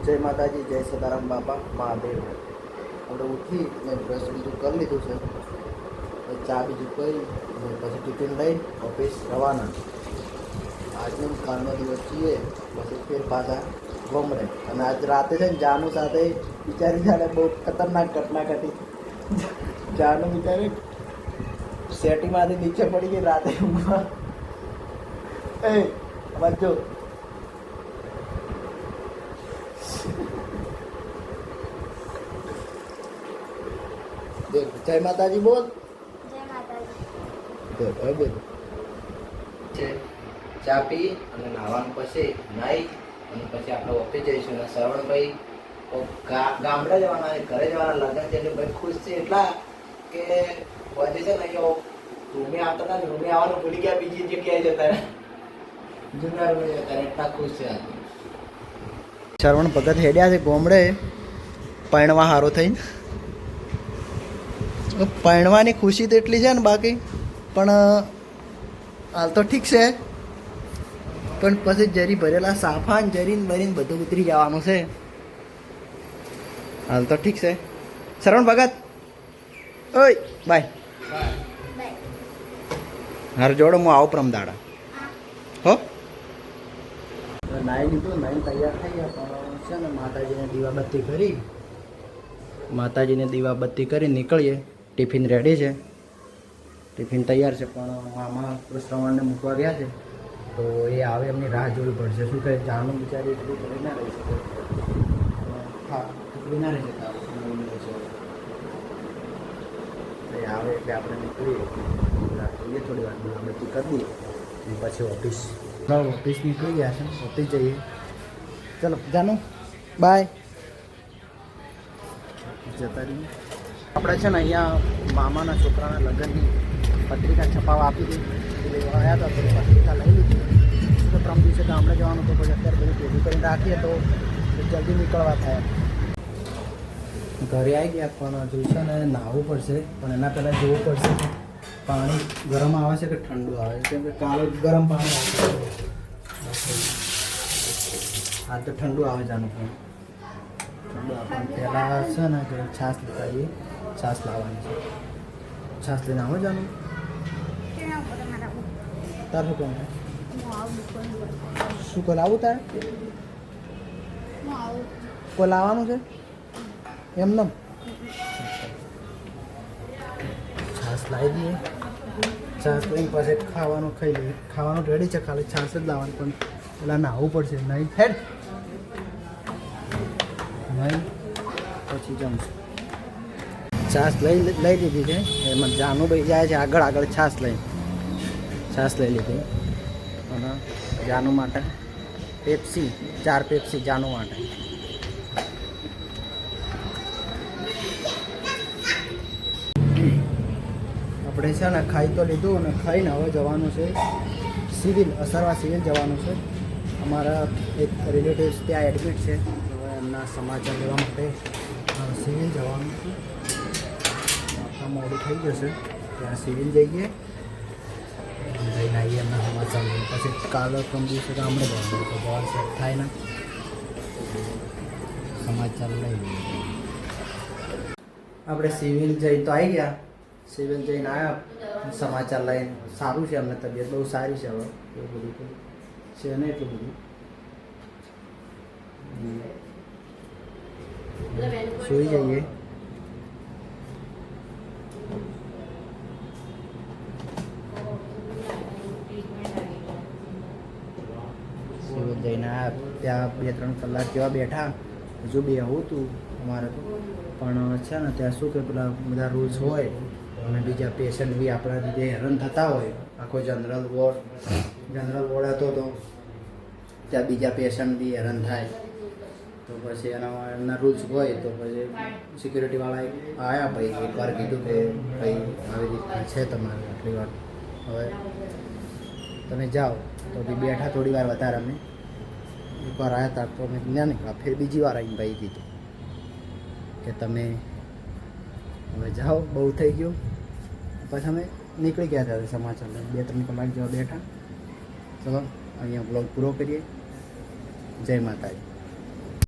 જય માતાજી, જય સદારામ બાપા મહાદેવ. આપણે ઉઠી અને બ્રશ બીજું કરી લીધું છે, ચા બીજું કરી અને પછી ટિફિન લઈ ઓફિસ રવાના. આજનો કાલનો દિવસ છીએ, પછી ફેર પાછા ગમરે. અને આજ રાતે છે ને જાનુ સાથે બિચારી જાણે બહુ ખતરનાક ઘટના ઘટી. જાનુ બિચારી સેટીમાંથી નીચે પડી ગઈ રાતે ઊંઘમાં. એ વાંચો જય માતાજી બોલ. જય માતાજી. બોલ છે. ચા પી અને નાવાનું પછી નાહી અને પછી આપણે ઓફિસ જઈશું. અને શ્રવણભાઈ ગામડે જવાના છે, ઘરે જવાના લગ્ન છે એટલે ભાઈ ખુશ છે એટલા કે વધે છે ને અહીંયા રૂમે આવતા હતા ને રૂમે આવવાનું ભૂલી ગયા, બીજી જગ્યાએ જતા રહ્યા, જૂના રૂમે જતા રહ્યા, એટલા ખુશ છે આજે. શ્રવણ ભગત હેડ્યા છે ગોમડે પૈણવા હારો થઈને. પૈણવાની ખુશી તો એટલી છે ને બાકી, પણ હાલ તો ઠીક છે, પણ પછી જરી ભરેલા સાફા જરીને ભરીને બધું ઉતરી જવાનું છે. હાલ તો ઠીક છે. શ્રવણ ભગત ઓય બાય. હાર જોડો હું આવું પ્રમદાડા હો. નાઈ લીધું, નાઈ તૈયાર થઈ ગયા, પણ છે ને માતાજીને દીવાબત્તી કરી, માતાજીને દીવાબત્તી કરી નીકળીએ. ટિફિન રેડી છે, ટિફિન તૈયાર છે, પણ આમાં શ્રવણને મૂકવા ગયા છે તો એ આવે એમની રાહ જોવી પડશે. શું કહે જાનું બિચારી એટલું કરી ના રહી શકે. હા એટલું ના રહી શકે, એ આવે એટલે આપણે નીકળીએ, જોઈએ થોડી વાર દીવાબત્તી કરી દઈએ અને પછી ઓફિસ. ઓફિસ નીકળી ગયા છે, ઓફિસ જઈએ. ચલો જાનું બાય. જતા રહીએ. આપણે છે ને અહીંયા મામાના છોકરાના લગ્નની પત્રિકા છપાવવા આપી દીધી, લેવા આવ્યા હતા તો પત્રિકા લઈ લીધી. તો 3 દિવસે ગામડે જવાનું તો પછી અત્યારે બધું ભેગું કરીને રાખીએ તો જલ્દી નીકળવા થાય. ઘરે આવી ગયા, પણ જોઈશે ને નાહવું પડશે, પણ એના પહેલાં જોવું પડશે કે પાણી ગરમ આવે છે કે ઠંડુ આવે છે, કેમ કે કાલે ગરમ પાણી આવે. આ તો ઠંડુ આવે જાનું પણ ઠંડુ આપણને પહેલાં છે ને કે છાશ લેતા આવીએ, છાશ લાવવાની છે. છાશ લઈને આવો જાનું. તાર શું કહું શું કોઈ લાવું તારે? કોઈ લાવવાનું છે એમને? છાશ લાવી દઈએ. છાશ લઈને પછી ખાવાનું ખાઈ લઈએ. ખાવાનું રેડી છે, ખાલી છાશ જ લાવવાની, પણ પેલા નાહવું પડશે. નહીં હેડ નહીં પછી જમશું. છાશ લઈ લીધી છે, એમાં જાનુભાઈ જાય છે આગળ આગળ છાશ લઈ લીધી. અને જાનુ માટે પેપ્સી, 4 પેપ્સી જાનુ માટે. આપણે છે ને ખાઈ તો લીધું અને ખાઈને હવે જવાનું છે સિવિલ, અસરવા સિવિલ જવાનું છે. અમારા એક રિલેટિવ્સ ત્યાં એડમિટ છે, હવે એમના સમાચાર લેવા માટે સિવિલ જવાનું છે. મોડું થઈ જશે, ત્યાં સિવિલ જઈએ, જઈને આવીએ એમના સમાચાર લઈને. પછી કાલે 3 દિવસે ગામડે જવાનું તો બહાર સેટ થાય ને સમાચાર લઈ લઈએ. આપણે સિવિલ જઈ તો આવી ગયા, સિવિલ જઈને આવ્યા સમાચાર લઈને. સારું છે, અમને તબિયત બહુ સારી છે હવે, એવું બધું છે ને એટલું બધું. સુઈ જઈએ. સિવિલ જઈને ત્યાં 2-3 કલાક જેવા બેઠા. હજુ બેહવું હતું અમારે તો, પણ છે ને ત્યાં શું કે પેલા બધા રૂલ્સ હોય અને બીજા પેશન્ટ બી આપણા લીધે હેરાન થતા હોય. આખો જનરલ વોર્ડ હતો તો ત્યાં બીજા પેશન્ટ બી હેરાન થાય, તો પછી એમના રૂલ્સ હોય તો પછી સિક્યુરિટીવાળાએ આવ્યા. ભાઈ એકવાર કીધું કે ભાઈ આવી રીતના છે તમારે આટલી વાર, હવે તમે જાઓ. તો બી બેઠા થોડી વાર વધારે. અમે એકવાર આવ્યા હતા તો અમે ના નીકળ્યા, ફેર બીજી વાર આવીને ભાઈ કીધું કે તમે હવે જાઓ, બહુ થઈ ગયું. પછી અમે નીકળી ગયા હતા સમાચાર લઈને. 2-3 કલાક જેવા બેઠા. ચલો અહીંયા બ્લોગ પૂરો કરીએ. જય માતાજી.